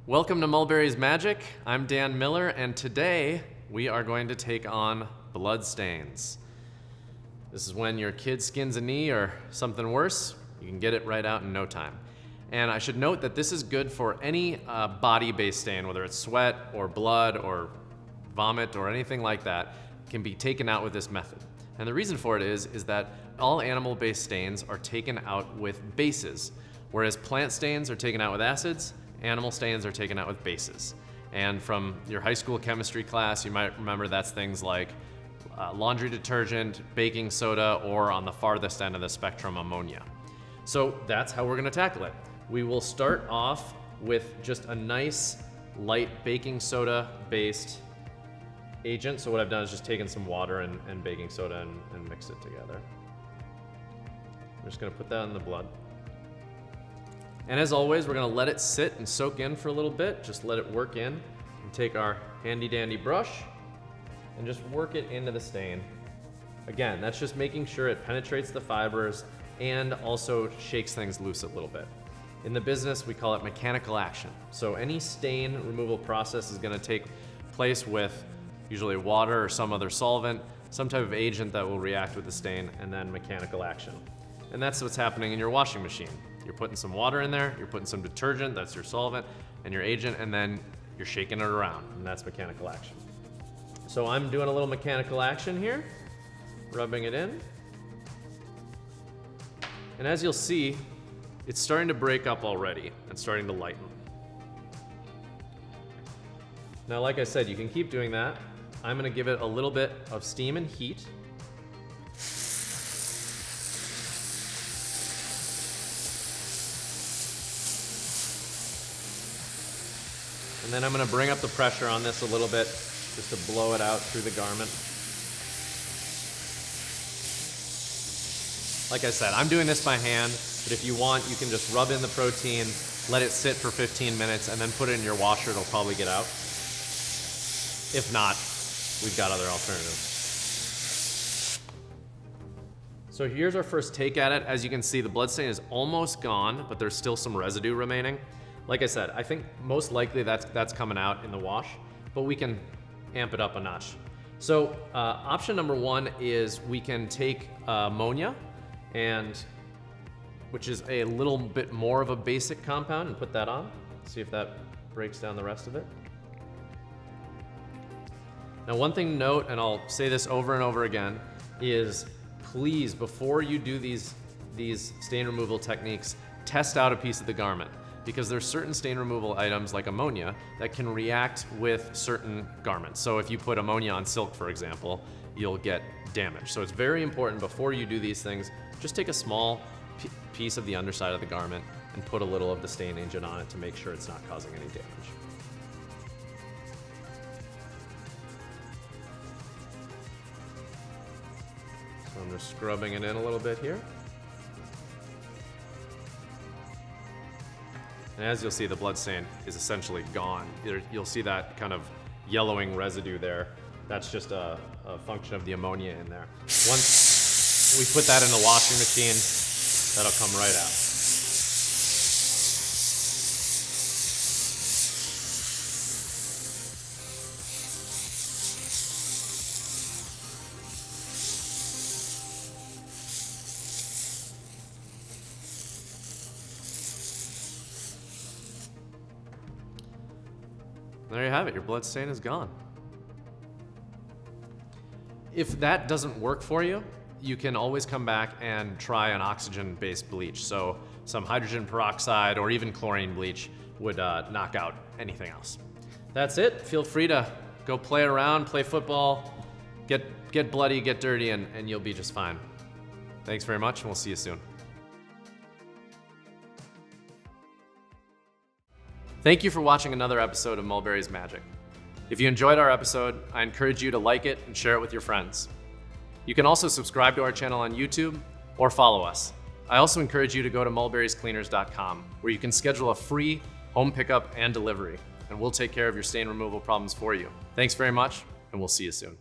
Welcome to Mulberrys Magic. I'm Dan Miller, and today we are going to take on blood stains. This is when your kid skins a knee or something worse. You can get it right out in no time. And I should note that this is good for any body-based stain, whether it's sweat or blood or vomit or anything like that, can be taken out with this method. And the reason for it is that all animal-based stains are taken out with bases, whereas plant stains are taken out with acids, animal stains are taken out with bases. And from your high school chemistry class, you might remember that's things like laundry detergent, baking soda, or on the farthest end of the spectrum, ammonia. So that's how we're gonna tackle it. We will start off with just a nice light baking soda based agent. So what I've done is just taken some water and baking soda and mixed it together. I'm just gonna put that in the blood. And as always, we're gonna let it sit and soak in for a little bit. Just let it work in. And take our handy dandy brush and just work it into the stain. Again, that's just making sure it penetrates the fibers and also shakes things loose a little bit. In the business, we call it mechanical action. So any stain removal process is gonna take place with usually water or some other solvent, some type of agent that will react with the stain, and then mechanical action. And that's what's happening in your washing machine. You're putting some water in there, you're putting some detergent, that's your solvent, and your agent, and then you're shaking it around, and that's mechanical action. So I'm doing a little mechanical action here, rubbing it in. And as you'll see, it's starting to break up already and starting to lighten. Now, like I said, you can keep doing that. I'm gonna give it a little bit of steam and heat. And then I'm gonna bring up the pressure on this a little bit just to blow it out through the garment. Like I said, I'm doing this by hand, but if you want, you can just rub in the protein, let it sit for 15 minutes, and then put it in your washer. It'll probably get out. If not, we've got other alternatives. So here's our first take at it. As you can see, the blood stain is almost gone, but there's still some residue remaining. Like I said, I think most likely that's coming out in the wash, but we can amp it up a notch. So option number one is we can take ammonia, which is a little bit more of a basic compound, and put that on. See if that breaks down the rest of it. Now, one thing to note, and I'll say this over and over again, is please, before you do these stain removal techniques, test out a piece of the garment, because there's certain stain removal items like ammonia that can react with certain garments. So if you put ammonia on silk, for example, you'll get damage. So it's very important before you do these things, just take a small piece of the underside of the garment and put a little of the stain agent on it to make sure it's not causing any damage. So I'm just scrubbing it in a little bit here. And as you'll see, the blood stain is essentially gone. You'll see that kind of yellowing residue there. That's just a function of the ammonia in there. Once we put that in the washing machine, that'll come right out. There you have it, your blood stain is gone. If that doesn't work for you, you can always come back and try an oxygen-based bleach. So some hydrogen peroxide or even chlorine bleach would knock out anything else. That's it. Feel free to go play around, play football, get bloody, get dirty, and you'll be just fine. Thanks very much, and we'll see you soon. Thank you for watching another episode of Mulberrys Magic. If you enjoyed our episode, I encourage you to like it and share it with your friends. You can also subscribe to our channel on YouTube or follow us. I also encourage you to go to mulberryscleaners.com, where you can schedule a free home pickup and delivery, and we'll take care of your stain removal problems for you. Thanks very much, and we'll see you soon.